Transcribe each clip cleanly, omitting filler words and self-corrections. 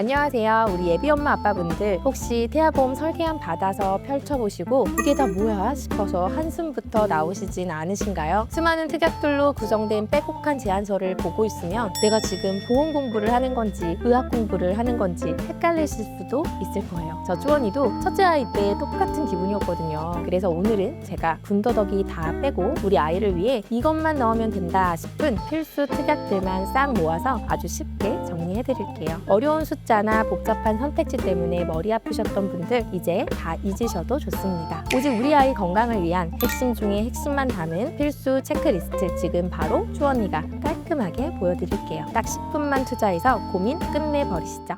안녕하세요. 우리 예비 엄마 아빠분들 혹시 태아보험 설계안 받아서 펼쳐보시고 이게 다 뭐야 싶어서 한숨부터 나오시진 않으신가요? 수많은 특약들로 구성된 빼곡한 제안서를 보고 있으면 내가 지금 보험 공부를 하는 건지 의학 공부를 하는 건지 헷갈리실 수도 있을 거예요. 저 주원이도 첫째 아이 때 똑같은 기분이었거든요. 그래서 오늘은 제가 군더더기 다 빼고 우리 아이를 위해 이것만 넣으면 된다 싶은 필수 특약들만 싹 모아서 아주 쉽게 정리해드릴게요. 어려운 숫자나 복잡한 선택지 때문에 머리 아프셨던 분들 이제 다 잊으셔도 좋습니다. 오직 우리 아이 건강을 위한 핵심 중에 핵심만 담은 필수 체크리스트 지금 바로 주원이가 깔끔하게 보여드릴게요. 딱 10분만 투자해서 고민 끝내버리시죠.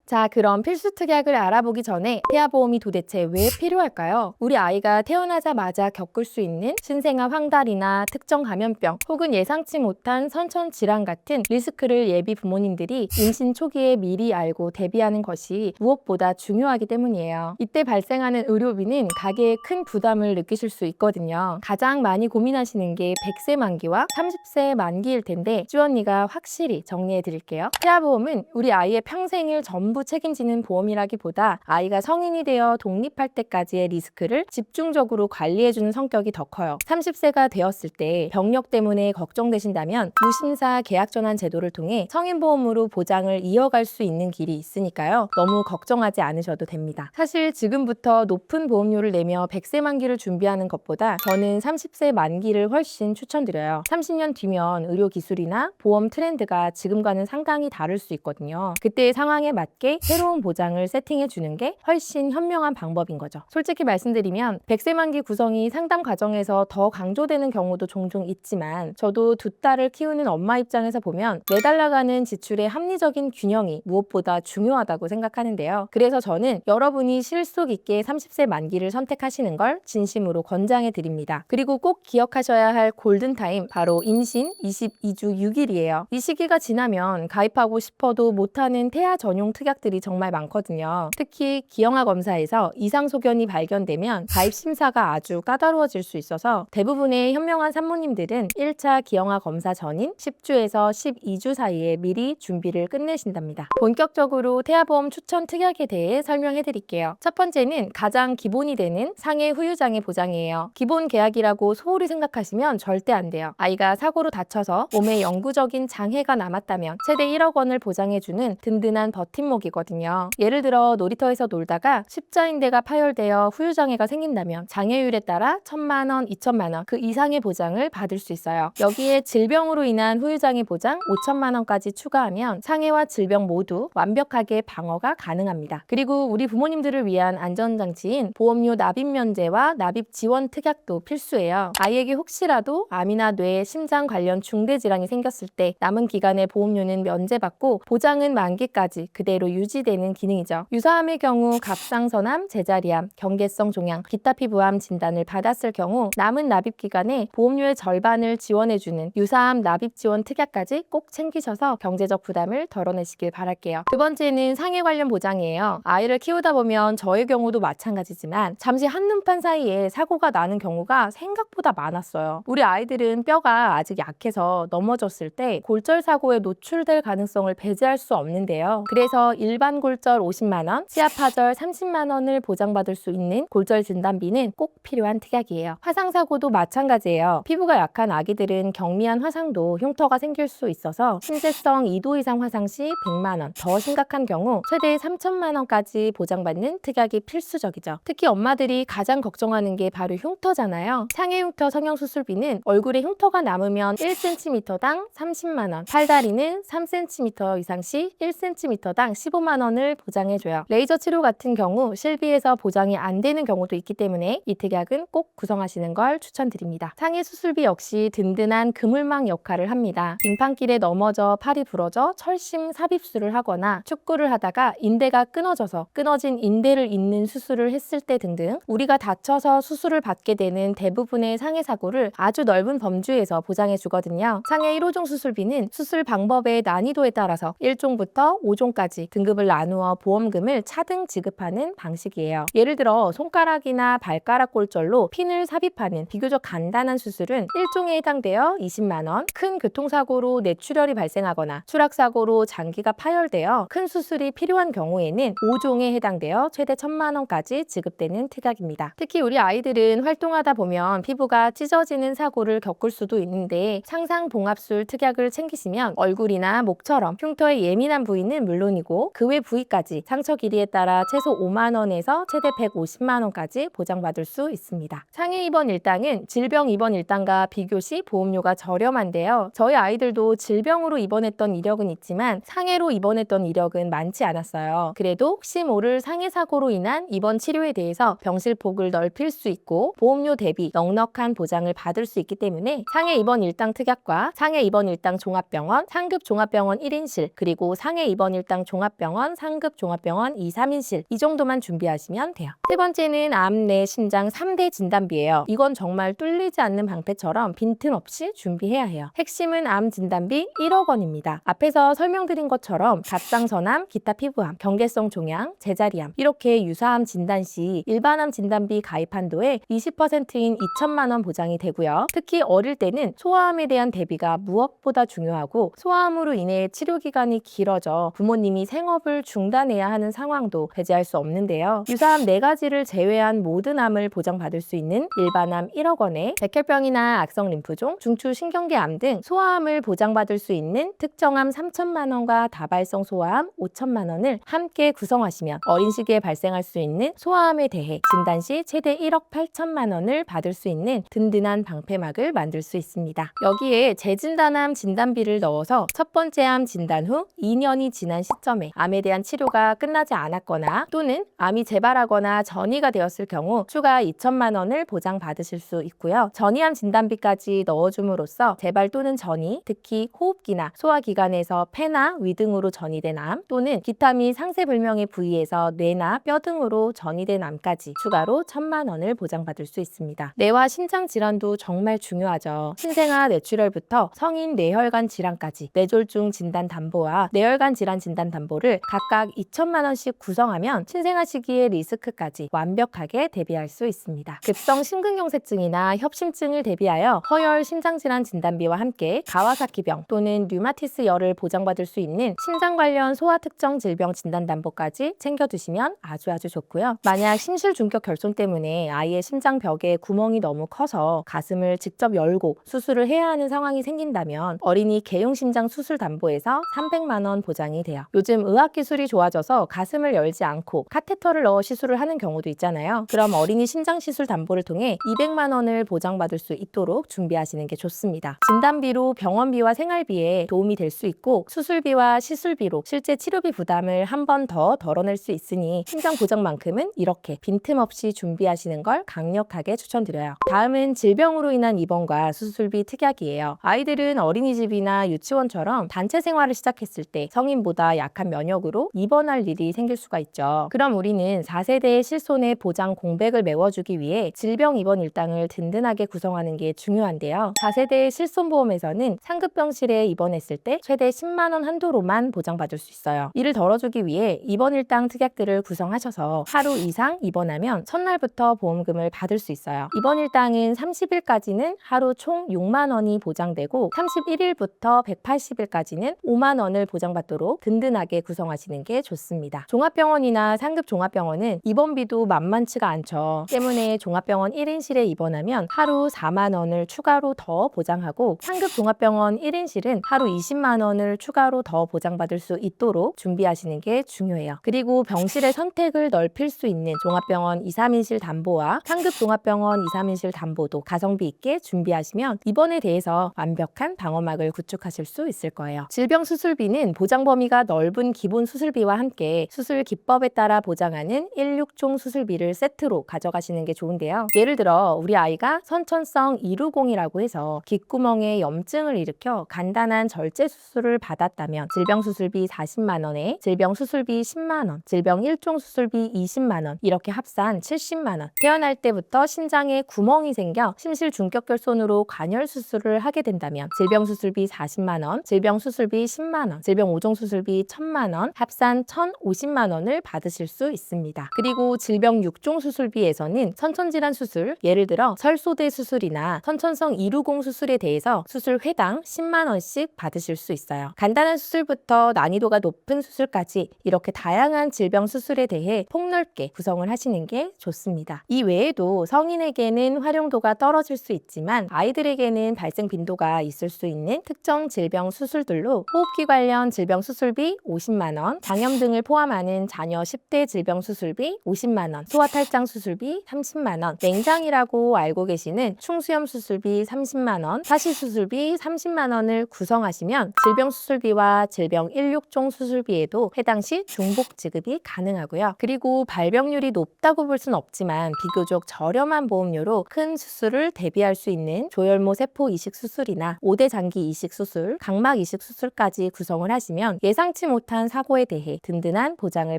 자, 그럼 필수 특약을 알아보기 전에 태아보험이 도대체 왜 필요할까요? 우리 아이가 태어나자마자 겪을 수 있는 신생아 황달이나 특정 감염병 혹은 예상치 못한 선천 질환 같은 리스크를 예비 부모님들이 임신 초기에 미리 알고 대비하는 것이 무엇보다 중요하기 때문이에요. 이때 발생하는 의료비는 가계에 큰 부담을 느끼실 수 있거든요. 가장 많이 고민하시는 게 100세 만기와 30세 만기일 텐데 주언니가 확실히 정리해 드릴게요. 태아보험은 우리 아이의 평생을 전부 책임지는 보험이라기보다 아이가 성인이 되어 독립할 때까지의 리스크를 집중적으로 관리해주는 성격이 더 커요. 30세가 되었을 때 병력 때문에 걱정되신다면 무심사 계약전환 제도를 통해 성인보험으로 보장을 이어갈 수 있는 길이 있으니까요. 너무 걱정하지 않으셔도 됩니다. 사실 지금부터 높은 보험료를 내며 100세 만기를 준비하는 것보다 저는 30세 만기를 훨씬 추천드려요. 30년 뒤면 의료기술이나 보험 트렌드가 지금과는 상당히 다를 수 있거든요. 그때의 상황에 맞게 새로운 보장을 세팅해 주는 게 훨씬 현명한 방법인 거죠. 솔직히 말씀드리면 100세 만기 구성이 상담 과정에서 더 강조되는 경우도 종종 있지만 저도 두 딸을 키우는 엄마 입장에서 보면 매달 나가는 지출의 합리적인 균형이 무엇보다 중요하다고 생각하는데요. 그래서 저는 여러분이 실속 있게 30세 만기를 선택하시는 걸 진심으로 권장해 드립니다. 그리고 꼭 기억하셔야 할 골든타임 바로 임신 22주 6일이에요. 이 시기가 지나면 가입하고 싶어도 못하는 태아 전용 특약들이 정말 많거든요. 특히 기형아 검사에서 이상 소견이 발견되면 가입 심사가 아주 까다로워질 수 있어서 대부분의 현명한 산모님들은 1차 기형아 검사 전인 10주에서 12주 사이에 미리 준비를 끝내신답니다. 본격적으로 태아보험 추천 특약에 대해 설명해 드릴게요. 첫 번째는 가장 기본이 되는 상해 후유장애 보장이에요. 기본 계약이라고 소홀히 생각하시면 절대 안 돼요. 아이가 사고로 다쳐서 몸에 영구적인 장애가 남았다면 최대 1억 원을 보장해주는 든든한 버팀목이거든요. 예를 들어 놀이터에서 놀다가 십자인대가 파열되어 후유장애가 생긴다면 장애율에 따라 1,000만 원, 2,000만 원 그 이상의 보장을 받을 수 있어요. 여기에 질병으로 인한 후유장애 보장 5,000만 원까지 추가하면 장애와 질병 모두 완벽하게 방어가 가능합니다. 그리고 우리 부모님들을 위한 안전장치인 보험료 납입 면제와 납입 지원 특약도 필수예요. 아이에게 혹시라도 암이나 뇌, 심장 관련 중대 질환이 생겼을 때 남은 기간의 보험료는 면제받고 보장은 만기까지 그대로 유지되는 기능이죠. 유사암의 경우 갑상선암, 제자리암, 경계성 종양, 기타 피부암 진단을 받았을 경우 남은 납입 기간에 보험료의 절반을 지원해주는 유사암 납입 지원 특약까지 꼭 챙기셔서 경제적 부담을 덜어내시길 바랄게요. 두 번째는 상해 관련 보장이에요. 아이를 키우다 보면 저의 경우도 마찬가지지만 잠시 한눈판 사이에 사고가 나는 경우가 생각보다 많았어요. 우리 아이들은 뼈가 아직 약해서 넘어졌을 때 골절 사고에 노출될 가능성을 배제할 수 없는데요. 그래서 일반 골절 50만 원, 치아파절 30만 원을 보장받을 수 있는 골절 진단비는 꼭 필요한 특약이에요. 화상사고도 마찬가지예요. 피부가 약한 아기들은 경미한 화상도 흉터가 생길 수 있어서 신재성 2도 이상 화상 시 100만 원, 더 심각한 경우 최대 3천만 원까지 보장받는 특약이 필수적이죠. 특히 엄마들이 가장 걱정하는 게 바로 흉터잖아요. 상해 흉터 성형수술비는 얼굴에 흉터가 남으면 1cm당 30만 원, 팔다리는 3cm 이상 시 1cm당 15만 15만 원을 보장해줘요. 레이저 치료 같은 경우 실비에서 보장이 안 되는 경우도 있기 때문에 이 특약은 꼭 구성하시는 걸 추천드립니다. 상해 수술비 역시 든든한 그물망 역할을 합니다. 빙판길에 넘어져 팔이 부러져 철심 삽입술을 하거나 축구를 하다가 인대가 끊어져서 끊어진 인대를 잇는 수술을 했을 때 등등 우리가 다쳐서 수술을 받게 되는 대부분의 상해 사고를 아주 넓은 범주에서 보장해 주거든요. 상해 1호종 수술비는 수술 방법의 난이도에 따라서 1종부터 5종까지 등급을 나누어 보험금을 차등 지급하는 방식이에요. 예를 들어 손가락이나 발가락 골절로 핀을 삽입하는 비교적 간단한 수술은 1종에 해당되어 20만 원, 큰 교통사고로 뇌출혈이 발생하거나 추락사고로 장기가 파열되어 큰 수술이 필요한 경우에는 5종에 해당되어 최대 1,000만 원까지 지급되는 특약입니다. 특히 우리 아이들은 활동하다 보면 피부가 찢어지는 사고를 겪을 수도 있는데 상상봉합술 특약을 챙기시면 얼굴이나 목처럼 흉터의 예민한 부위는 물론이고 그 외 부위까지 상처 길이에 따라 최소 5만 원에서 최대 150만 원까지 보장받을 수 있습니다. 상해 입원 일당은 질병 입원 일당과 비교시 보험료가 저렴한데요. 저희 아이들도 질병으로 입원했던 이력은 있지만 상해로 입원했던 이력은 많지 않았어요. 그래도 혹시 모를 상해 사고로 인한 입원 치료에 대해서 병실 폭을 넓힐 수 있고 보험료 대비 넉넉한 보장을 받을 수 있기 때문에 상해 입원 일당 특약과 상해 입원 일당 종합병원, 상급 종합병원 1인실 그리고 상해 입원 일당 종합병원, 상급 종합병원 2, 3인실 이 정도만 준비하시면 돼요. 세 번째는 암, 뇌, 심장 3대 진단비예요. 이건 정말 뚫리지 않는 방패처럼 빈틈없이 준비해야 해요. 핵심은 암 진단비 1억 원입니다. 앞에서 설명드린 것처럼 갑상선암, 기타 피부암, 경계성 종양, 제자리암 이렇게 유사암 진단 시 일반암 진단비 가입 한도의 20%인 2천만 원 보장이 되고요. 특히 어릴 때는 소아암에 대한 대비가 무엇보다 중요하고 소아암으로 인해 치료 기간이 길어져 부모님이 생업을 중단해야 하는 상황도 배제할 수 없는데요. 유사암 4가지를 제외한 모든 암을 보장받을 수 있는 일반암 1억 원에 백혈병이나 악성 림프종, 중추 신경계암 등 소아암을 보장받을 수 있는 특정암 3천만 원과 다발성 소아암 5천만 원을 함께 구성하시면 어린 시기에 발생할 수 있는 소아암에 대해 진단 시 최대 1억 8천만 원을 받을 수 있는 든든한 방패막을 만들 수 있습니다. 여기에 재진단암 진단비를 넣어서 첫 번째 암 진단 후 2년이 지난 시점에 암에 대한 치료가 끝나지 않았거나 또는 암이 재발하거나 전이가 되었을 경우 추가 2천만 원을 보장받으실 수 있고요. 전이암 진단비까지 넣어줌으로써 재발 또는 전이, 특히 호흡기나 소화기관에서 폐나 위 등으로 전이된 암 또는 기타 및 상세불명의 부위에서 뇌나 뼈 등으로 전이된 암까지 추가로 1,000만 원을 보장받을 수 있습니다. 뇌와 신장 질환도 정말 중요하죠. 신생아 뇌출혈부터 성인 뇌혈관 질환까지 뇌졸중 진단 담보와 뇌혈관 질환 진단 담보를 각각 2천만 원씩 구성하면 신생아 시기의 리스크까지 완벽하게 대비할 수 있습니다. 급성 심근경색증이나 협심증을 대비하여 허혈 심장질환 진단비와 함께 가와사키병 또는 류마티스열을 보장받을 수 있는 심장 관련 소아 특정 질병 진단 담보까지 챙겨두시면 아주 좋고요. 만약 심실 중격 결손 때문에 아이의 심장벽에 구멍이 너무 커서 가슴을 직접 열고 수술을 해야 하는 상황이 생긴다면 어린이 개용심장 수술 담보에서 300만 원 보장이 돼요. 요즘 의학기술이 좋아져서 가슴을 열지 않고 카테터를 넣어 시술을 하는 경우도 있잖아요. 그럼 어린이 심장시술 담보를 통해 200만 원을 보장받을 수 있도록 준비하시는 게 좋습니다. 진단비로 병원비와 생활비에 도움이 될 수 있고 수술비와 시술비로 실제 치료비 부담을 한 번 더 덜어낼 수 있으니 심장 보장만큼은 이렇게 빈틈없이 준비하시는 걸 강력하게 추천드려요. 다음은 질병으로 인한 입원과 수술비 특약이에요. 아이들은 어린이집이나 유치원처럼 단체 생활을 시작했을 때 성인보다 약한 면역으로 입원할 일이 생길 수가 있죠. 그럼 우리는 4세대의 실손의 보장 공백을 메워주기 위해 질병 입원 일당을 든든하게 구성하는 게 중요한데요. 4세대의 실손보험에서는 상급병실에 입원했을 때 최대 10만 원 한도로만 보장받을 수 있어요. 이를 덜어주기 위해 입원 일당 특약들을 구성하셔서 하루 이상 입원하면 첫날부터 보험금을 받을 수 있어요. 입원 일당은 30일까지는 하루 총 6만 원이 보장되고 31일부터 180일까지는 5만 원을 보장받도록 든든하게 구성하시는 게 좋습니다. 종합병원이나 상급 종합병원은 입원비도 만만치가 않죠. 때문에 종합병원 1인실에 입원하면 하루 4만 원을 추가로 더 보장하고 상급 종합병원 1인실은 하루 20만 원을 추가로 더 보장받을 수 있도록 준비하시는 게 중요해요. 그리고 병실의 선택을 넓힐 수 있는 종합병원 2, 3인실 담보와 상급 종합병원 2, 3인실 담보도 가성비 있게 준비하시면 입원에 대해서 완벽한 방어막을 구축하실 수 있을 거예요. 질병 수술비는 보장 범위가 넓은 기본 수술비와 함께 수술 기법에 따라 보장하는 16종 수술비를 세트로 가져가시는 게 좋은데요. 예를 들어 우리 아이가 선천성 이루공이라고 해서 귓구멍에 염증을 일으켜 간단한 절제 수술을 받았다면 질병 수술비 40만 원에 질병 수술비 10만 원, 질병 1종 수술비 20만 원, 이렇게 합산 70만 원. 태어날 때부터 신장에 구멍이 생겨 심실중격결손으로 관열 수술을 하게 된다면 질병 수술비 40만 원, 질병 수술비 10만 원, 질병 5종 수술비 1000만 원, 합산 1050만 원을 받으실 수 있습니다. 그리고 질병 6종 수술비에서는 선천질환 수술, 예를 들어 설소대 수술이나 선천성 이루공 수술에 대해서 수술 회당 10만 원씩 받으실 수 있어요. 간단한 수술부터 난이도가 높은 수술까지 이렇게 다양한 질병 수술에 대해 폭넓게 구성을 하시는 게 좋습니다. 이 외에도 성인에게는 활용도가 떨어질 수 있지만 아이들에게는 발생 빈도가 있을 수 있는 특정 질병 수술들로 호흡기 관련 질병 수술비 50만 원, 장염 등을 포함하는 자녀 10대 질병 수술비 50만 원, 소아탈장 수술비 30만 원, 맹장이라고 알고 계시는 충수염 수술비 30만 원, 사시 수술비 30만 원을 구성하시면 질병 수술비와 질병 16종 수술비에도 해당시 중복 지급이 가능하고요. 그리고 발병률이 높다고 볼 순 없지만 비교적 저렴한 보험료로 큰 수술을 대비할 수 있는 조혈모 세포 이식 수술이나 5대 장기 이식 수술, 각막 이식 수술까지 구성을 하시면 예상치 못한 사고에 대해 든든한 보장을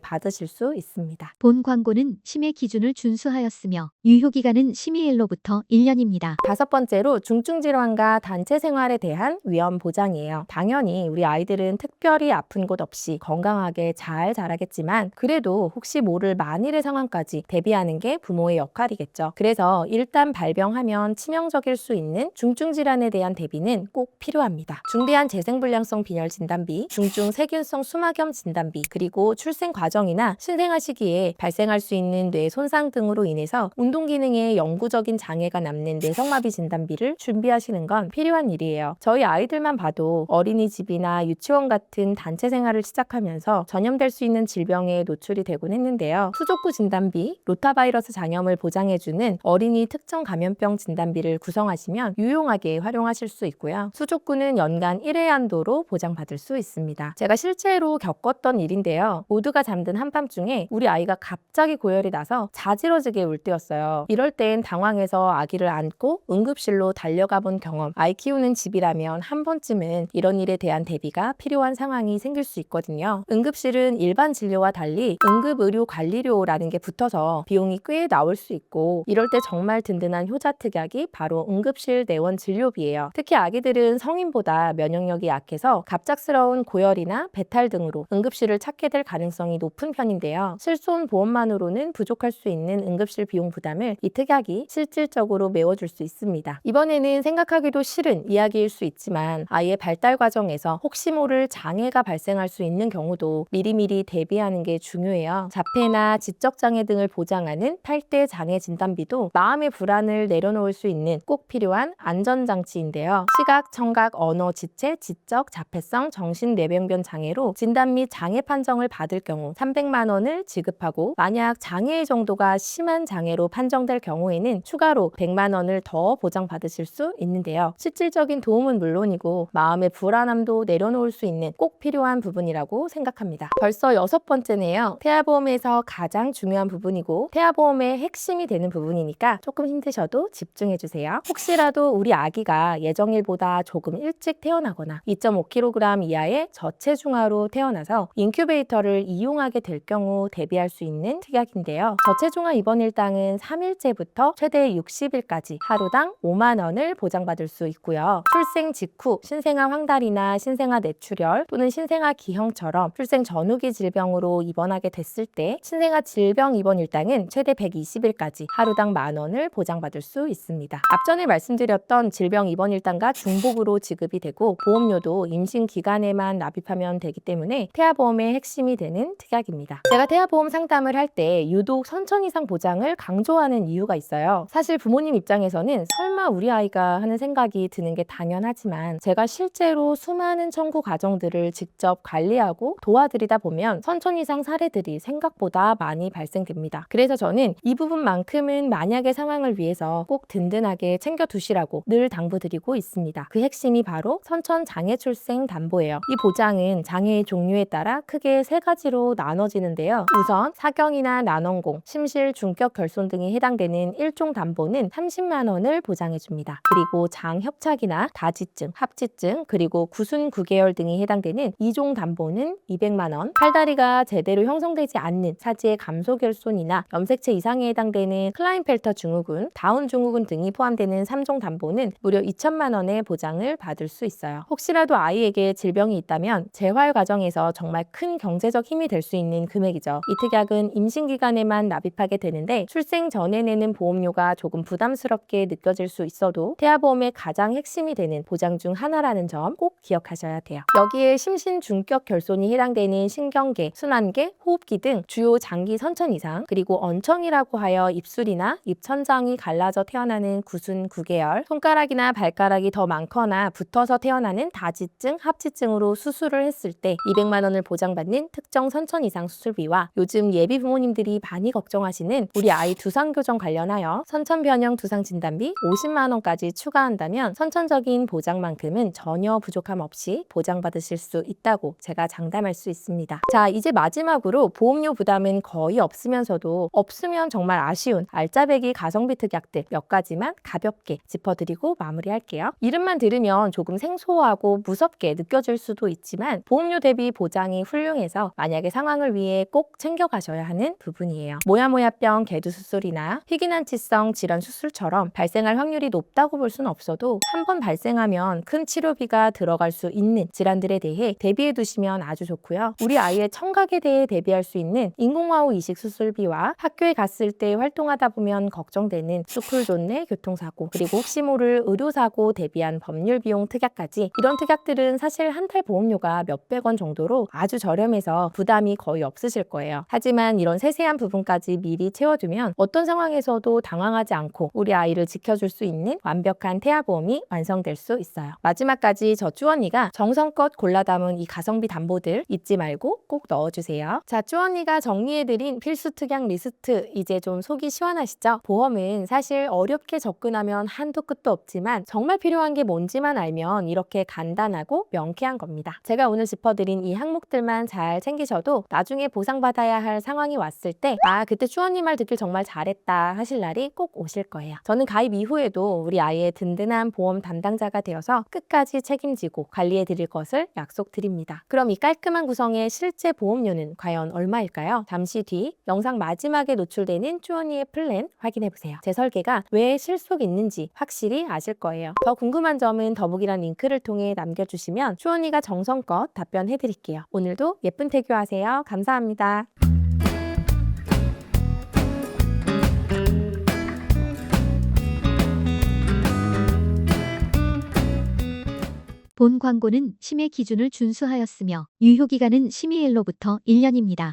받으실 수 있습니다. 본 광고는 심의 기준을 준수하였으며 유효기간은 심의일로부터 1년입니다. 5번째로 중증 질환과 단체 생활에 대한 위험 보장이에요. 당연히 우리 아이들은 특별히 아픈 곳 없이 건강하게 잘 자라겠지만 그래도 혹시 모를 만일의 상황까지 대비하는 게 부모의 역할이겠죠. 그래서 일단 발병하면 치명적일 수 있는 중증 질환에 대한 대비는 꼭 필요합니다. 중대한 재생불량성 빈혈 진단비, 중증 세균성 수막염 진단비, 그리고 출생 과정이나 신생아 시기에 발생할 수 있는 뇌 손상 등으로 인해서 운동 기능에 영구적인 장애가 남는 뇌성마비 진단비를 준비하시는 건 필요한 일이에요. 저희 아이들만 봐도 어린이집이나 유치원 같은 단체 생활을 시작하면서 전염될 수 있는 질병에 노출이 되곤 했는데요. 수족구 진단비, 로타바이러스 장염을 보장해주는 어린이 특정 감염병 진단비를 구성하시면 유용하게 활용하실 수 있고요. 수족구는 연간 1회 한도로 보장받을 수 있습니다. 제가 실제로 겪었던 일인데요. 모두가 잠든 한밤중에 우리 아이가 갑자기 고열이 나서 자지러지게 울 때였어요. 이럴 땐 당황해서 아기를 안고 응급실로 달려가 본 경험, 아이 키우는 집이라면 한 번쯤은 이런 일에 대한 대비가 필요한 상황이 생길 수 있거든요. 응급실은 일반 진료와 달리 응급의료관리료라는 게 붙어서 비용이 꽤 나올 수 있고 이럴 때 정말 든든한 효자특약이 바로 응급실 내원 진료비예요. 특히 아기들은 성인보다 면역력이 약해서 갑작스러운 고열이나 배탈 등으로 응급실을 찾게 될 가능성이 높은 편인데요. 실손보험만으로는 부족할 수 있는 응급실 비용 부담을 이 특약이 실질적으로 메워줄 수 있습니다. 이번에는 생각하기도 싫은 이야기일 수 있지만 아이의 발달 과정에서 혹시 모를 장애가 발생할 수 있는 경우도 미리미리 대비하는 게 중요해요. 자폐나 지적장애 등을 보장하는 8대 장애 진단비도 마음의 불안을 내려놓을 수 있는 꼭 필요한 안전장치인데요. 시각, 청각, 언어, 지체, 지적, 자폐성, 정신뇌병변 장애로 진단 및 장애 판정을 받을 경우 300만 원을 지급하고 만약 장애의 정도가 심한 장애로 판정될 경우에는 추가로 100만 원을 더 보장받으실 수 있는데요. 실질적인 도움은 물론이고 마음의 불안함도 내려놓을 수 있는 꼭 필요한 부분이라고 생각합니다. 벌써 6번째네요. 태아보험에서 가장 중요한 부분이고 태아보험의 핵심이 되는 부분이니까 조금 힘드셔도 집중해주세요. 혹시라도 우리 아기가 예정일보다 조금 일찍 태어나거나 2.5kg 이하의 저체중아로 태어나서 인큐베이터를 이용하게 될 경우 대비할 수 있는 특약인데요. 저체중아 입원 일당은 3일째부터 최대 60일까지 하루당 5만 원을 보장받을 수 있고요. 출생 직후 신생아 황달이나 신생아 뇌출혈 또는 신생아 기형처럼 출생 전후기 질병으로 입원하게 됐을 때 신생아 질병 입원 일당은 최대 120일까지 하루당 1만 원을 보장받을 수 있습니다. 앞전에 말씀드렸던 질병 입원 일당과 중복으로 지급이 되고 보험료도 임신 기간에만 납입하면 되기 때문에 태아보험의 핵심이 되는 특약입니다. 제가 태아보험 상담을 할 때 유독 선천 이상 보장을 강조하는 이유가 있어요. 사실 부모님 입장에서는 설마 우리 아이가 하는 생각이 드는 게 당연하지만 제가 실제로 수많은 청구 과정들을 직접 관리하고 도와드리다 보면 선천 이상 사례들이 생각보다 많이 발생됩니다. 그래서 저는 이 부분만큼은 만약의 상황을 위해서 꼭 든든하게 챙겨두시라고 늘 당부드리고 있습니다. 그 핵심이 바로 선천 장애 출생 담보예요. 이 보장은 장애의 종류 종류에 따라 크게 세 가지로 나눠지는데요. 우선 사경이나 난원공, 심실, 중격 결손 등이 해당되는 1종 담보는 30만 원을 보장해줍니다. 그리고 장협착이나 다지증, 합지증, 그리고 구순 9개월 등이 해당되는 2종 담보는 200만 원, 팔다리가 제대로 형성되지 않는 사지의 감소결손이나 염색체 이상에 해당되는 클라인펠터 증후군, 다운 증후군 등이 포함되는 3종 담보는 무려 2천만 원의 보장을 받을 수 있어요. 혹시라도 아이에게 질병이 있다면 재활 과정에서 정말 큰 경제적 힘이 될 수 있는 금액이죠. 이 특약은 임신 기간에만 납입하게 되는데 출생 전에 내는 보험료가 조금 부담스럽게 느껴질 수 있어도 태아보험의 가장 핵심이 되는 보장 중 하나라는 점 꼭 기억하셔야 돼요. 여기에 심신 중격 결손이 해당되는 신경계, 순환계, 호흡기 등 주요 장기 선천 이상, 그리고 언청이라고 하여 입술이나 입천장이 갈라져 태어나는 구순 9개월, 손가락이나 발가락이 더 많거나 붙어서 태어나는 다지증, 합지증으로 수술을 했을 때 200만 원을 보장받는 특정 선천 이상 수술비와 요즘 예비 부모님들이 많이 걱정하시는 우리 아이 두상 교정 관련하여 선천 변형 두상 진단비 50만 원까지 추가한다면 선천적인 보장만큼은 전혀 부족함 없이 보장받으실 수 있다고 제가 장담할 수 있습니다. 자, 이제 마지막으로 보험료 부담은 거의 없으면서도 없으면 정말 아쉬운 알짜배기 가성비 특약들 몇 가지만 가볍게 짚어드리고 마무리할게요. 이름만 들으면 조금 생소하고 무섭게 느껴질 수도 있지만 보험료 대비 보장이 훌륭해서 만약에 상황을 위해 꼭 챙겨가셔야 하는 부분이에요. 모야모야병 개두 수술이나 희귀난치성 질환 수술처럼 발생할 확률이 높다고 볼 수는 없어도 한 번 발생하면 큰 치료비가 들어갈 수 있는 질환들에 대해 대비해 두시면 아주 좋고요. 우리 아이의 청각에 대해 대비할 수 있는 인공와우 이식 수술비와 학교에 갔을 때 활동하다 보면 걱정되는 스쿨존 내 교통사고, 그리고 혹시 모를 의료사고 대비한 법률 비용 특약까지, 이런 특약들은 사실 한 달 보험료가 몇백 원 정도로 아주 저렴해서 부담이 거의 없으실 거예요. 하지만 이런 세세한 부분까지 미리 채워두면 어떤 상황에서도 당황하지 않고 우리 아이를 지켜줄 수 있는 완벽한 태아보험이 완성될 수 있어요. 마지막까지 저 쭈언니가 정성껏 골라 담은 이 가성비 담보들 잊지 말고 꼭 넣어주세요. 자, 쭈언니가 정리해드린 필수 특약 리스트 이제 좀 속이 시원하시죠? 보험은 사실 어렵게 접근하면 한도 끝도 없지만 정말 필요한 게 뭔지만 알면 이렇게 간단하고 명쾌한 겁니다. 제가 오늘 짚어드린 이 항목들만 잘 챙기셔도 나중에 보상받아야 할 상황이 왔을 때 그때 쭈언니 말 듣길 정말 잘했다 하실 날이 꼭 오실 거예요. 저는 가입 이후에도 우리 아이의 든든한 보험 담당자가 되어서 끝까지 책임지고 관리해 드릴 것을 약속드립니다. 그럼 이 깔끔한 구성의 실제 보험료는 과연 얼마일까요? 잠시 뒤 영상 마지막에 노출되는 쭈언니의 플랜 확인해보세요. 제 설계가 왜 실속 있는지 확실히 아실 거예요. 더 궁금한 점은 더보기란 링크를 통해 남겨주시면 쭈언니가 정성껏 답변해드릴게요. 오늘도 예쁜 태교하세요. 감사합니다. 본 광고는 심의 기준을 준수하였으며 유효기간은 심의일로부터 1년입니다.